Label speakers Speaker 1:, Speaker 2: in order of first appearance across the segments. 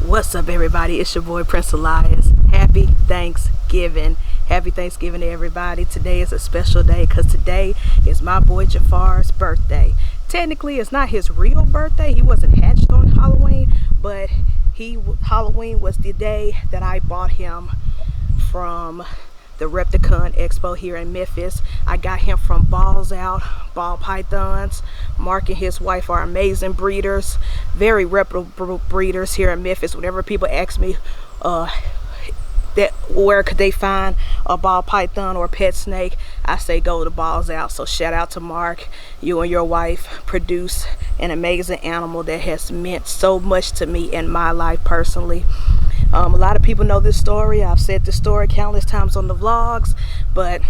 Speaker 1: What's up, everybody? It's your boy Prince Elias. Happy Thanksgiving. Happy Thanksgiving to everybody. Today is a special day because today is my boy Jafar's birthday. Technically, it's not his real birthday. He wasn't hatched on Halloween, but Halloween was the day that I bought him from the Repticon Expo here in Memphis. I got him from Balls Out, Ball Pythons. Mark and his wife are amazing breeders, very reputable breeders here in Memphis. Whenever people ask me where could they find a ball python or pet snake, I say go to Balls Out. So shout out to Mark. You and your wife produce an amazing animal that has meant so much to me in my life personally. A lot of people know this story. I've said this story countless times on the vlogs, but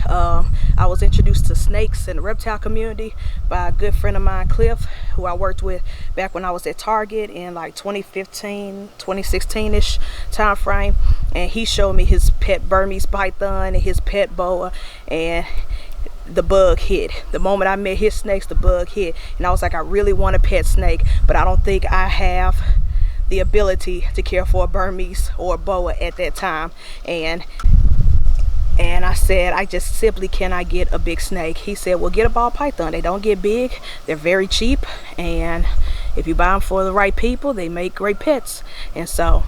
Speaker 1: I was introduced to snakes in the reptile community by a good friend of mine, Cliff, who I worked with back when I was at Target in like 2015, 2016-ish time frame. And he showed me his pet Burmese python and his pet boa, and the bug hit. The moment I met his snakes, the bug hit. And I was like, I really want a pet snake, but I don't think I have the ability to care for a Burmese or a boa at that time. And I said, I just simply cannot get a big snake. He said, well, get a ball python. They don't get big. They're very cheap. And if you buy them for the right people, they make great pets. And so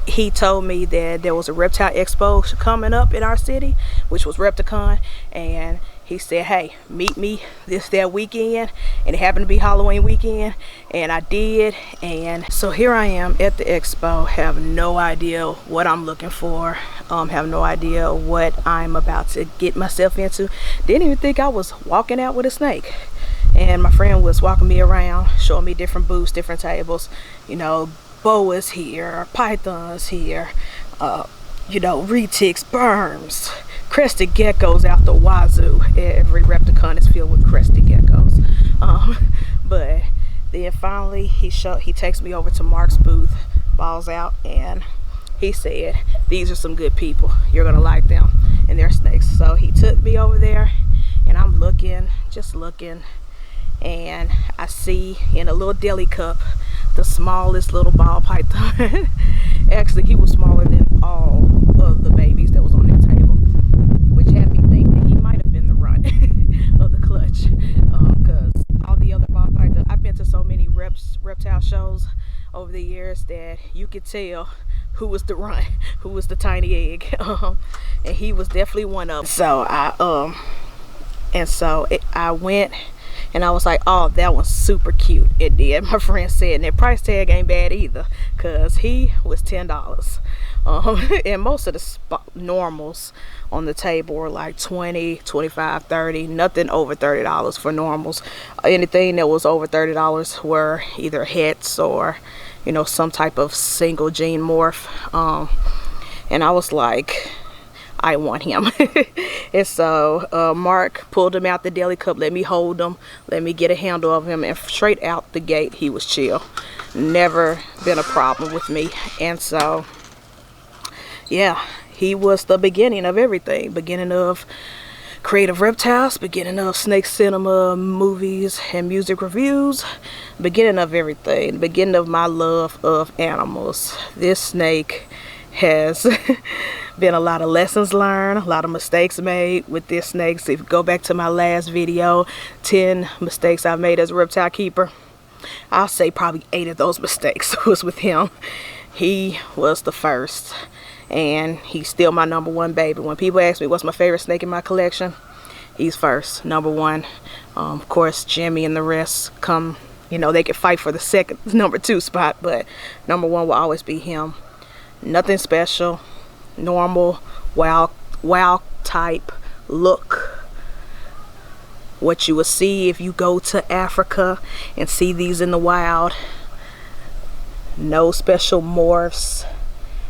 Speaker 1: he told me that there was a reptile expo coming up in our city, which was Repticon. And he said, hey, meet me that weekend. And it happened to be Halloween weekend. And I did. And so here I am at the expo. Have no idea what I'm looking for. Have no idea what I'm about to get myself into. Didn't even think I was walking out with a snake. And my friend was walking me around, showing me different booths, different tables. You know, boas here, pythons here, you know, retics, berms, crested geckos out the wazoo. Every Repticon is filled with crested geckos. But then finally he takes me over to Mark's booth, Balls Out, and he said, these are some good people. You're gonna like them and their snakes. So he took me over there, and I'm looking, just looking, and I see in a little deli cup the smallest little ball python. Actually, he was smaller than all of the babies that was on their table, which had me think that he might have been the runt of the clutch, because all the other ball pythons, I've been to so many reptile shows over the years that you could tell who was the runt, who was the tiny egg. And he was definitely one of them. So I went and I was like, oh, that one's super cute. It did. My friend said, and that price tag ain't bad either, because he was $10. And most of the normals on the table were like $20, $25, $30, nothing over $30 for normals. Anything that was over $30 were either hets or, you know, some type of single gene morph. And I was like, I want him. And so Mark pulled him out the deli cup, let me hold him, let me get a handle of him, and straight out the gate he was chill. Never been a problem with me. And so yeah, he was the beginning of everything. Beginning of creative reptiles, beginning of snake cinema, movies and music reviews, beginning of everything, beginning of my love of animals. This snake has been a lot of lessons learned, a lot of mistakes made with this snake. So if you go back to my last video, 10 mistakes I've made as a reptile keeper, I'll say probably 8 of those mistakes was with him. He was the first, and he's still my #1 baby. When people ask me what's my favorite snake in my collection, he's first, #1. Of course, Jimmy and the rest come, you know, they can fight for the second, #2 spot, but #1 will always be him. Nothing special, normal, wild type look. What you will see if you go to Africa and see these in the wild. No special morphs,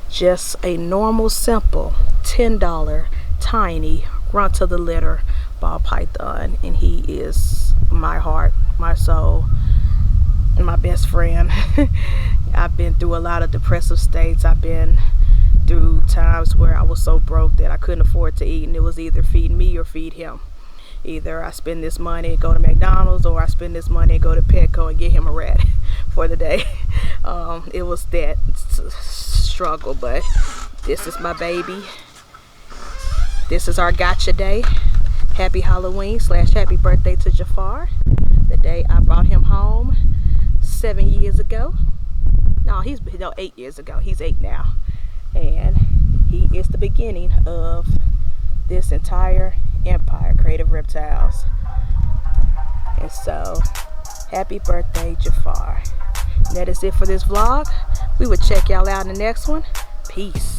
Speaker 1: just a normal, simple $10 tiny runt of the litter ball python. And he is my heart, my soul, and my best friend. I've been through a lot of depressive states. I've been through times where I was so broke that I couldn't afford to eat, and it was either feed me or feed him. Either I spend this money and go to McDonald's, or I spend this money and go to Petco and get him a rat for the day. It was that struggle, but this is my baby. This is our gotcha day. Happy Halloween / happy birthday to Jafar. The day I brought him home 7 years ago. No, 8 years ago. He's 8 now. And he is the beginning of this entire empire, Creative Reptiles. And so, happy birthday, Jafar. And that is it for this vlog. We will check y'all out in the next one. Peace.